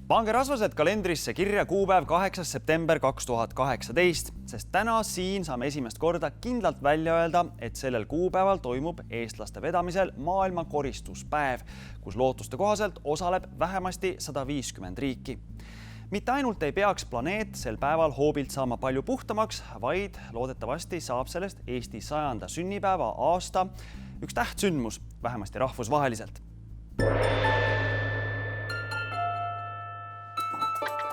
Pange rasvased kalendrisse kirja kuupäev 8. september 2018, sest täna siin saame esimest korda kindlalt välja öelda, et sellel kuupäeval toimub eestlaste vedamisel maailma koristuspäev, kus lootuste kohaselt osaleb vähemasti 150 riiki. Mitte ainult ei peaks planeet sel päeval hoobilt saama palju puhtamaks, vaid loodetavasti saab sellest Eesti 100. sünnipäeva aasta üks tähtsündmus, vähemasti rahvusvaheliselt.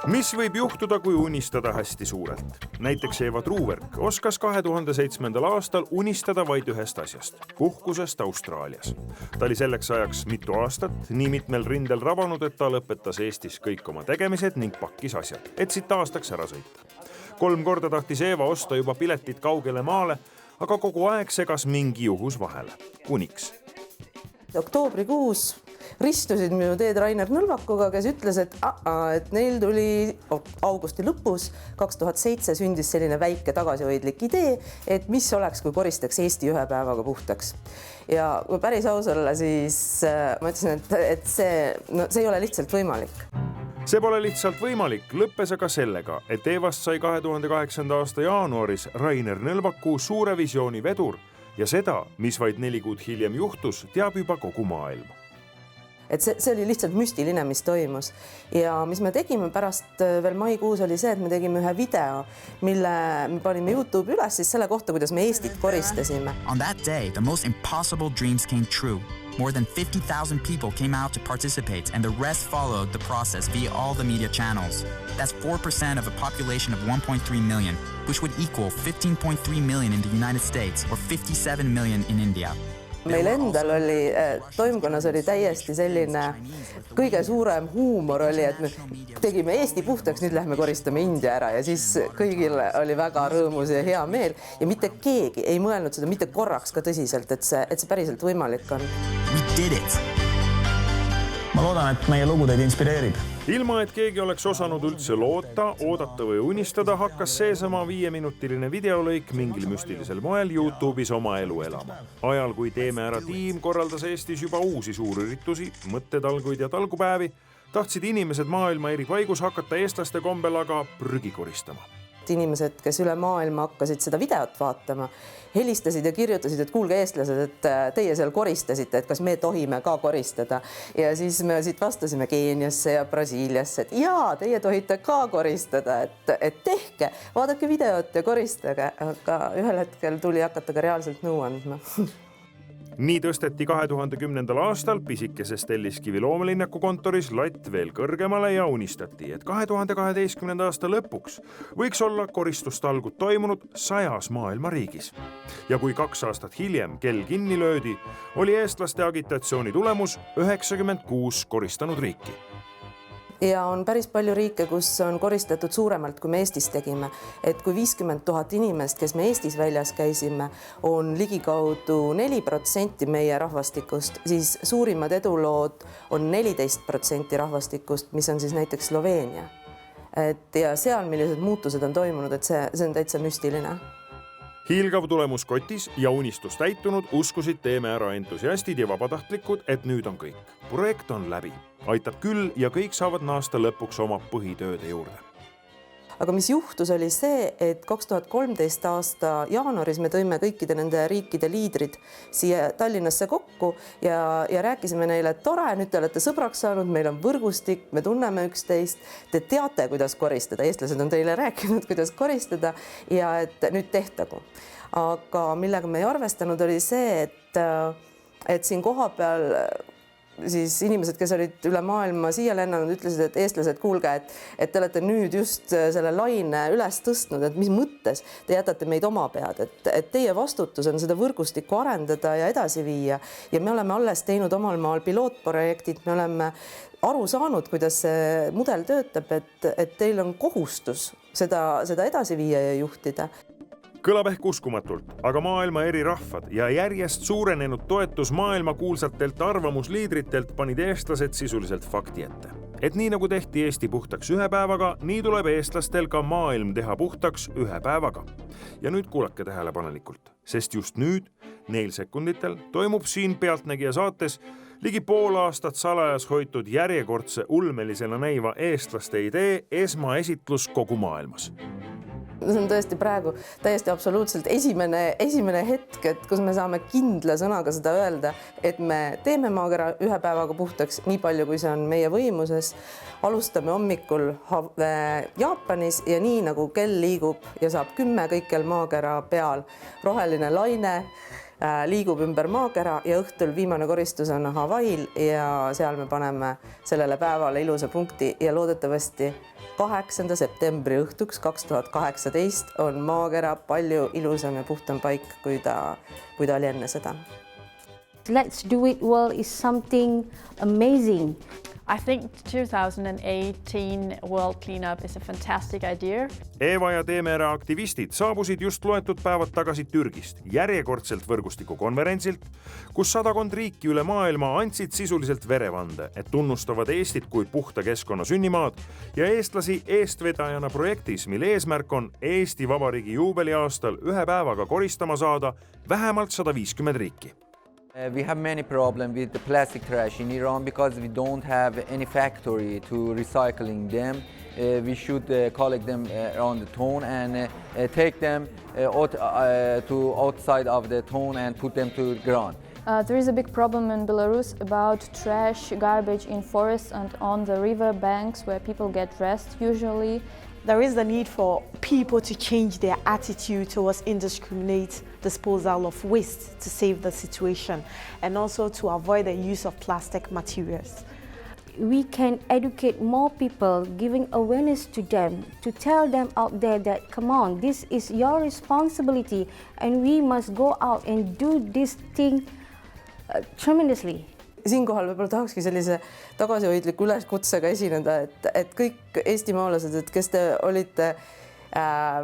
Mis võib juhtuda, kui unistada hästi suurelt? Näiteks Eva Truuverk oskas 2007. aastal unistada vaid ühest asjast – puhkusest Austraalias. Ta oli selleks ajaks mitu aastat, nii mitmel rindel rabanud, et ta lõpetas Eestis kõik oma tegemised ning pakkis asjad, et siit aastaks ära sõita. 3 korda tahtis Eva osta juba piletit kaugele maale, aga kogu aeg segas mingi juhus vahele. Kuniks. Oktoobrikuus ristusid minu teed Rainer Nõlvakuga, kes ütles, et neil tuli augusti lõpus 2007 sündis selline väike tagasihoidlik idee, et mis oleks, kui koristaks Eesti ühe päevaga puhtaks. Ja kui päris aus olla, siis ma ütlesin, et see ei ole lihtsalt võimalik. See pole lihtsalt võimalik, lõppes aga sellega, et Evast sai 2008. aasta jaanuaris Rainer Nõlvaku suure visiooni vedur ja seda, mis vaid 4 kuud hiljem juhtus, teab juba kogu maailm. Et see oli lihtsalt müstiline, mis toimus. Ja mis me tegime pärast veel maikuus oli see, et me tegime ühe video, mille me panime YouTube üles siis selle kohta, kuidas me Eestit koristasime. On that day, the most impossible dreams came true. More than 50,000 people came out to participate and the rest followed the process via all the media channels. That's 4% of a population of 1.3 million, which would equal 15.3 million in the United States or 57 million in India. Meil endal oli, toimkonnas oli täiesti selline kõige suurem huumor oli, et me tegime Eesti puhtaks, nüüd lähme koristame India ära ja siis kõigil oli väga rõõmus ja hea meel ja mitte keegi ei mõelnud seda mitte korraks ka tõsiselt, et see päriselt võimalik on. We did it! Ma loodan, et meie lugu teid inspireerib. Ilma, et keegi oleks osanud üldse loota, oodata või unistada, hakkas seesama 5-minutiline videolõik mingil müstilisel moel YouTube'is oma elu elama. Ajal, kui Teeme ära tiim korraldas Eestis juba uusi suurüritusi, mõttetalguid ja talgupäevi, tahtsid inimesed maailma eri paigus hakata eestlaste kombel aga prügi koristama. Inimesed, kes üle maailma hakkasid seda videot vaatama, helistasid ja kirjutasid, et kuulge eestlased, et teie seal koristasite, et kas me tohime ka koristada. Ja siis me siit vastasime Keeniasse ja Brasiiliasse, et jaa, teie tohite ka koristada, et tehke, vaadake videot ja koristage, aga ühel hetkel tuli hakata ka reaalselt nõu andma. Nii tõsteti 2010. aastal pisikeses Telliskivi loomelinnaku kontoris latt veel kõrgemale ja unistati, et 2012. aasta lõpuks võiks olla koristustalgud toimunud 100 maailma riigis. Ja kui 2 aastat hiljem kell kinni löödi, oli eestlaste agitatsiooni tulemus 96 koristanud riiki. Ja on päris palju riike, kus on koristatud suuremalt, kui me Eestis tegime. Et kui 50 000 inimest, kes me Eestis väljas käisime, on ligikaudu 4% meie rahvastikust, siis suurimad edulood on 14% rahvastikust, mis on siis näiteks Sloveenia. Ja seal, millised muutused on toimunud, et see on täitsa müstiline. Hiilgav tulemus kotis ja unistus täitunud uskusid Teeme ära entusiastid ja vabatahtlikud, et nüüd on kõik. Projekt on läbi. Aitab küll ja kõik saavad naasta lõpuks oma põhitööde juurde. Aga mis juhtus oli see, et 2013 aasta jaanuaris me tõime kõikide nende riikide liidrid siia Tallinnasse kokku ja rääkisime neile, et tore, nüüd te olete sõbraks saanud, meil on võrgustik, me tunneme üksteist, te teate, kuidas koristada, eestlased on teile rääkinud, kuidas koristada ja et nüüd tehtagu. Aga millega me ei arvestanud oli see, et siin koha peal siis inimesed, kes olid üle maailma siia lennanud, ütlesid, et eestlased, kuulge, et te olete nüüd just selle laine üles tõstnud, et mis mõttes te jätate meid oma pead, et teie vastutus on seda võrgustikku arendada ja edasi viia. Ja me oleme alles teinud omal maal pilootprojektid, me oleme aru saanud, kuidas see mudel töötab, et teil on kohustus seda edasi viia ja juhtida. Kõlab ehk uskumatult, aga maailma eri rahvad ja järjest suurenenud toetus maailma kuulsatelt arvamusliidritelt panid eestlased sisuliselt fakti ette. Et nii nagu tehti Eesti puhtaks ühe päevaga, nii tuleb eestlastel ka maailm teha puhtaks ühe päevaga. Ja nüüd kuulake tähelepanelikult, sest just nüüd, neil sekunditel, toimub siin Pealtnägija saates Ligi pool aastat salajas hoitud järjekordse ulmelisena näiva eestlaste idee esmaesitlus kogu maailmas. See on tõesti praegu täiesti absoluutselt esimene hetk, et kus me saame kindla sõnaga seda öelda, et me teeme maakera ühe päevaga puhtaks nii palju, kui see on meie võimuses. Alustame hommikul Jaapanis ja nii nagu kell liigub ja saab 10 kõikjal maakera peal. Roheline laine liigub ümber maakera ja õhtul viimane koristus on Hawaiil ja seal me paneme sellele päevale ilusa punkti ja loodetavasti 8. septembri õhtuks 2018 on maakera palju ilusam ja puhtam paik, kui ta oli enne seda. Let's do it well is something amazing. I think 2018 World Cleanup is a fantastic idea. Eva ja Teemere aktivistid saabusid just loetud päevad tagasi Türgist, järjekordselt võrgustiku konverentsilt, kus 100 riiki üle maailma andsid sisuliselt verevande, et tunnustavad Eestit kui puhta keskkonna sünnimaad ja eestlasi eestvedajana projektis, mille eesmärk on Eesti Vabariigi juubeliaastal ühe päevaga koristama saada vähemalt 150 riiki. We have many problems with the plastic trash in Iran because we don't have any factory to recycling them. We should collect them around the town and take them to outside of the town and put them to the ground. There is a big problem in Belarus about trash, garbage in forests and on the river banks where people get dressed usually. There is the need for people to change their attitude towards indiscriminate disposal of waste to save the situation and also to avoid the use of plastic materials. We can educate more people, giving awareness to them, to tell them out there that, come on, this is your responsibility and we must go out and do this thing tremendously. Siinkohal võib-olla tahakski sellise tagasihoidliku üleskutsega esineda, et kõik eestimaalased, et kes te olite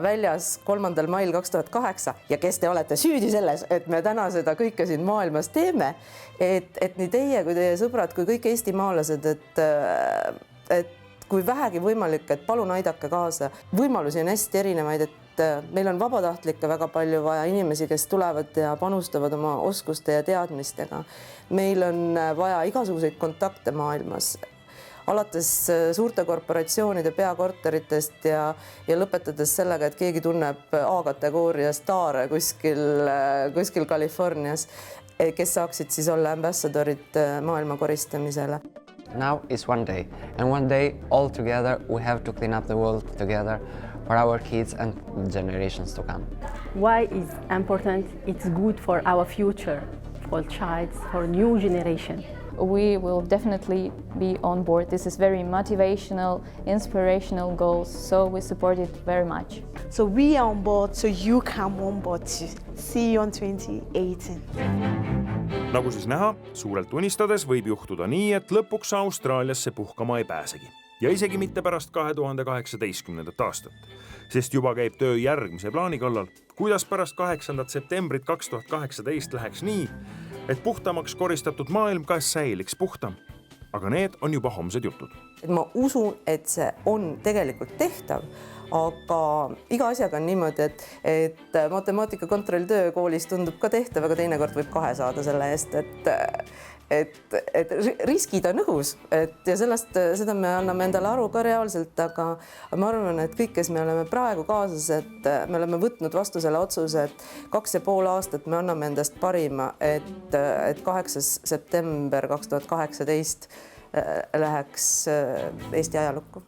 väljas 3. mail 2008 ja kes te olete süüdi selles, et me täna seda kõike siin maailmas teeme, et nii teie kui teie sõbrad kui kõik eestimaalased, et kui vähegi võimalik, et palun aidake kaasa. Võimalusi on hästi erinevaid, et meil on vabatahtlikke väga palju vaja, inimesi, kes tulevad ja panustavad oma oskuste ja teadmistega. Meil on vaja igasuguseid kontakte maailmas, alates suurte korporatsioonide peakorteritest ja lõpetades sellega, et keegi tunneb A-kategooria staare kuskil Californias, kes saaksid siis olla ambassadorid maailma koristamisele. Now is one day, and one day all together we have to clean up the world together for our kids and generations to come. Why is important? It's good for our future, for child, for new generation. We will definitely be on board. This is very motivational, inspirational goals, so we support it very much. So we are on board, so you come on board too. See you on 2018. Nagu siis näha, suurelt unistades võib juhtuda nii, et lõpuks Austraaliasse puhkama ei pääsegi. Ja isegi mitte pärast 2018. aastat, sest juba käib töö järgmise plaani kallal, kuidas pärast 8. septembrit 2018 läheks nii, et puhtamaks koristatud maailm ka säiliks puhtam. Aga need on juba homsed jutud. Ma usun, et see on tegelikult tehtav, aga iga asjaga on niimoodi, et matemaatika kontrolltöö koolis tundub ka tehtav, aga teinekord võib 2 saada selle eest, et riskid on õhus, ja seda me anname endale aru ka reaalselt, aga ma arvan, et kõik, kes me oleme praegu kaasas, et me oleme võtnud vastu selle otsuse, et 2,5 aastat me anname endast parima, et 8. september 2018 läheks Eesti ajalukku.